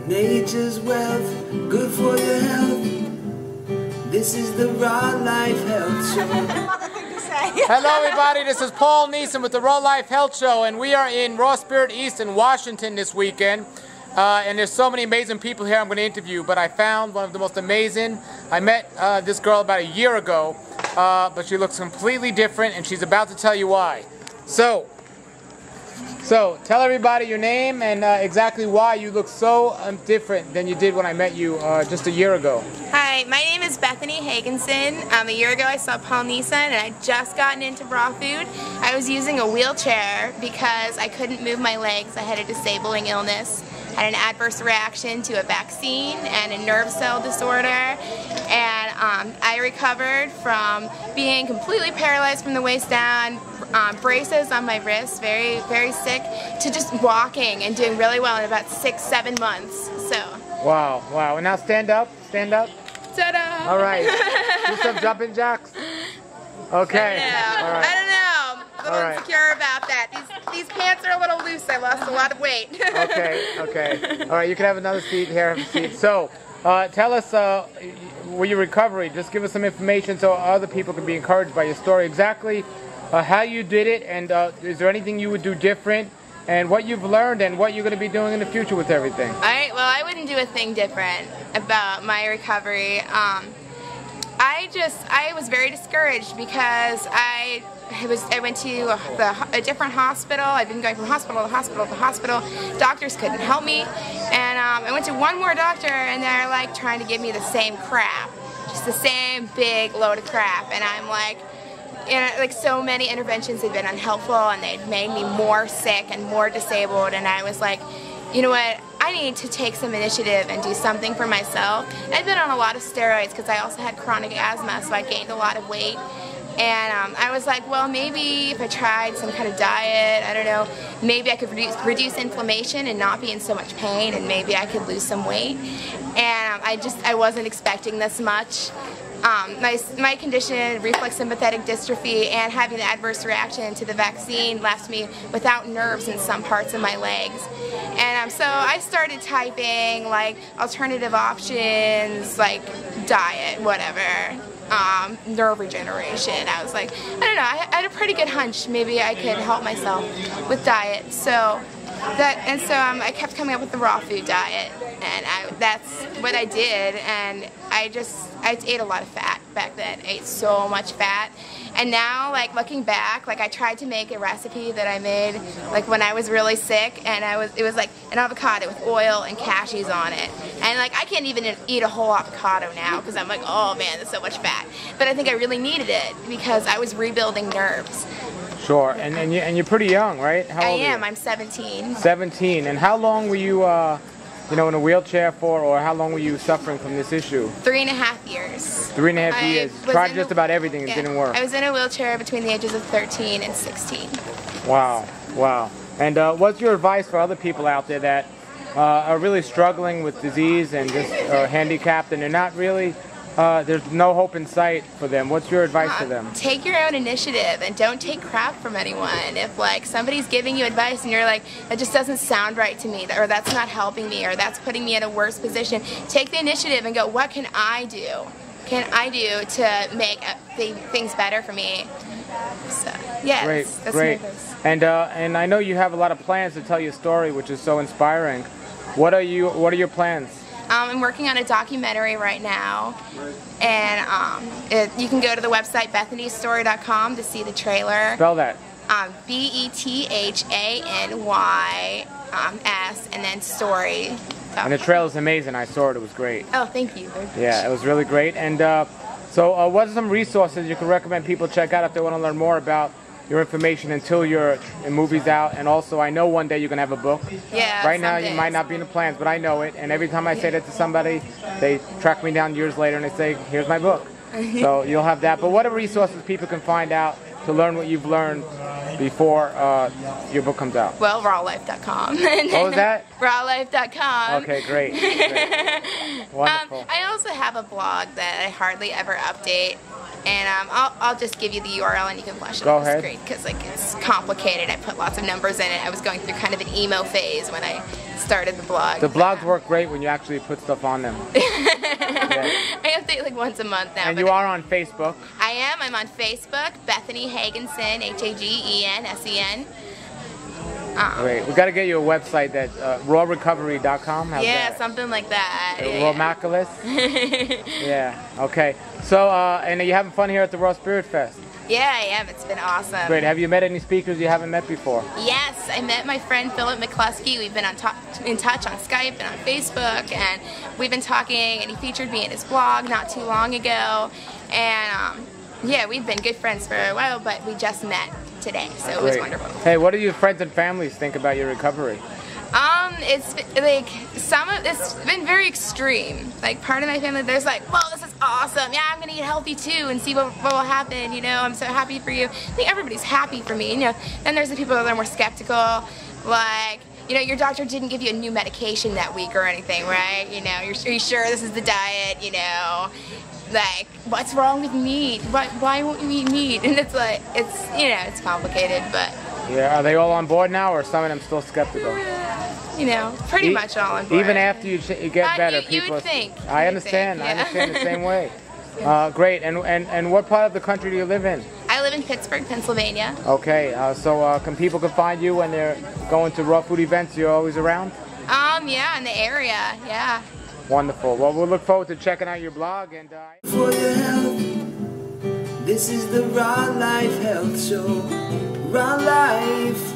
Nature's wealth, good for your health. This is the Raw Life Health Show. Hello everybody, this is Paul Neeson with the Raw Life Health Show, and we are in Raw Spirit East in Washington this weekend. And there's so many amazing people here I'm going to interview, but I found one of the most amazing. I met this girl about a year ago, but she looks completely different, and she's about to tell you why. So tell everybody your name and exactly why you look so different than you did when I met you just a year ago. Hi, my name is Bethany Hagensen. A year ago I saw Paul Neeson and I just gotten into raw food. I was using a wheelchair because I couldn't move my legs. I had a disabling illness. I had an adverse reaction to a vaccine and a nerve cell disorder, and I recovered from being completely paralyzed from the waist down, braces on my wrists, very, very sick, to just walking and doing really well in about 6-7 months. So. Wow, wow. And now stand up, stand up. Ta-da! All right. Do some jumping jacks. Okay. All right. I don't know. I'm a little insecure about that. These pants are a little loose. I lost a lot of weight. Okay. All right, you can have another seat here. Have a seat. So, tell us your recovery. Just give us some information so other people can be encouraged by your story. Exactly how you did it, and is there anything you would do different, and what you've learned, and what you're going to be doing in the future with everything. All right. Well, I wouldn't do a thing different about my recovery. I was very discouraged because I went to a different hospital. I've been going from hospital to hospital to hospital. Doctors couldn't help me, and I went to one more doctor, and they're like trying to give me the same crap, just the same big load of crap, and I'm like, like so many interventions have been unhelpful, and they'd made me more sick and more disabled, and I was like, you know what, I need to take some initiative and do something for myself. And I've been on a lot of steroids because I also had chronic asthma, so I gained a lot of weight. And I was like, well, maybe if I tried some kind of diet, I don't know, maybe I could reduce inflammation and not be in so much pain, and maybe I could lose some weight. And I wasn't expecting this much. My condition, reflex sympathetic dystrophy, and having an adverse reaction to the vaccine left me without nerves in some parts of my legs. And so I started typing like alternative options, like diet, whatever, nerve regeneration. I was like, I don't know, I had a pretty good hunch maybe I could help myself with diet. So I kept coming up with the raw food diet, and that's what I did. And I ate a lot of fat back then. I ate so much fat, and now, like, looking back, like, I tried to make a recipe that I made like when I was really sick, and it was like an avocado with oil and cashews on it, and like I can't even eat a whole avocado now because I'm like, oh man, there's so much fat. But I think I really needed it because I was rebuilding nerves. Sure, and you're pretty young, right? How old are you? I am. I'm 17. 17. And how long were you, in a wheelchair for, or how long were you suffering from this issue? 3.5 years. 3.5 years. Tried just about everything. It didn't work. I was in a wheelchair between the ages of 13 and 16. Wow, wow. And what's your advice for other people out there that are really struggling with disease and just are handicapped, and they're not really, there's no hope in sight for them? What's your advice to them? Take your own initiative and don't take crap from anyone. If like somebody's giving you advice and you're like, that just doesn't sound right to me, or that's not helping me, or that's putting me in a worse position, take the initiative and go, what can I do? Can I do to make things better for me? So yeah, that's great. My advice. And I know you have a lot of plans to tell your story, which is so inspiring. What are your plans? I'm working on a documentary right now, and you can go to the website BethanyStory.com to see the trailer. Spell that. BETHANYS and then story. And the trailer is amazing. I saw it. It was great. Oh, thank you. Yeah, it was really great. And so what are some resources you can recommend people check out if they want to learn more about your information until your movie's out? And also, I know one day you're going to have a book. Yeah, right now, you might not be in the plans, but I know it. And every time I say that to somebody, they track me down years later and they say, here's my book. So you'll have that. But what are resources people can find out to learn what you've learned before your book comes out? Well, rawlife.com. What was that? Rawlife.com. Okay, great. Wonderful. I also have a blog that I hardly ever update. And I'll just give you the URL and you can flash it Go on the ahead. screen because like it's complicated. I put lots of numbers in it. I was going through kind of an emo phase when I started the blog. The blogs work great when you actually put stuff on them. I update like once a month now. And you are on Facebook. I am. I'm on Facebook. Bethany Hagensen, Hagensen. Great. We got to get you a website that rawrecovery.com. How's Yeah, that? something like that. Rawmaculous? Yeah. Okay. So, and are you having fun here at the Raw Spirit Fest? Yeah, I am. It's been awesome. Great. Have you met any speakers you haven't met before? Yes, I met my friend Philip McCluskey. We've been in touch on Skype and on Facebook, and we've been talking, and he featured me in his blog not too long ago. And yeah, we've been good friends for a while, but we just met today, so it was wonderful. Hey, what do your friends and families think about your recovery? It's like it's been very extreme. Like part of my family, there's like, whoa, this is awesome. Yeah, I'm gonna eat healthy too and see what will happen. You know, I'm so happy for you. I think everybody's happy for me. You know, then there's the people that are more skeptical, like, you know, your doctor didn't give you a new medication that week or anything, right? You know, are you sure this is the diet? You know, like, what's wrong with meat? Why won't you eat meat? And it's like, you know, it's complicated, but. Yeah, are they all on board now, or some of them still skeptical? You know, pretty much all on board. Even after you get better, people. You would think. I understand. Yeah. I understand the same way. Great. And what part of the country do you live in? I live in Pittsburgh, Pennsylvania. Okay. So people can find you when they're going to raw food events. You're always around? Yeah, in the area. Yeah. Wonderful. Well, we'll look forward to checking out your blog and. For your health, this is the Raw Life Health Show. Raw Life.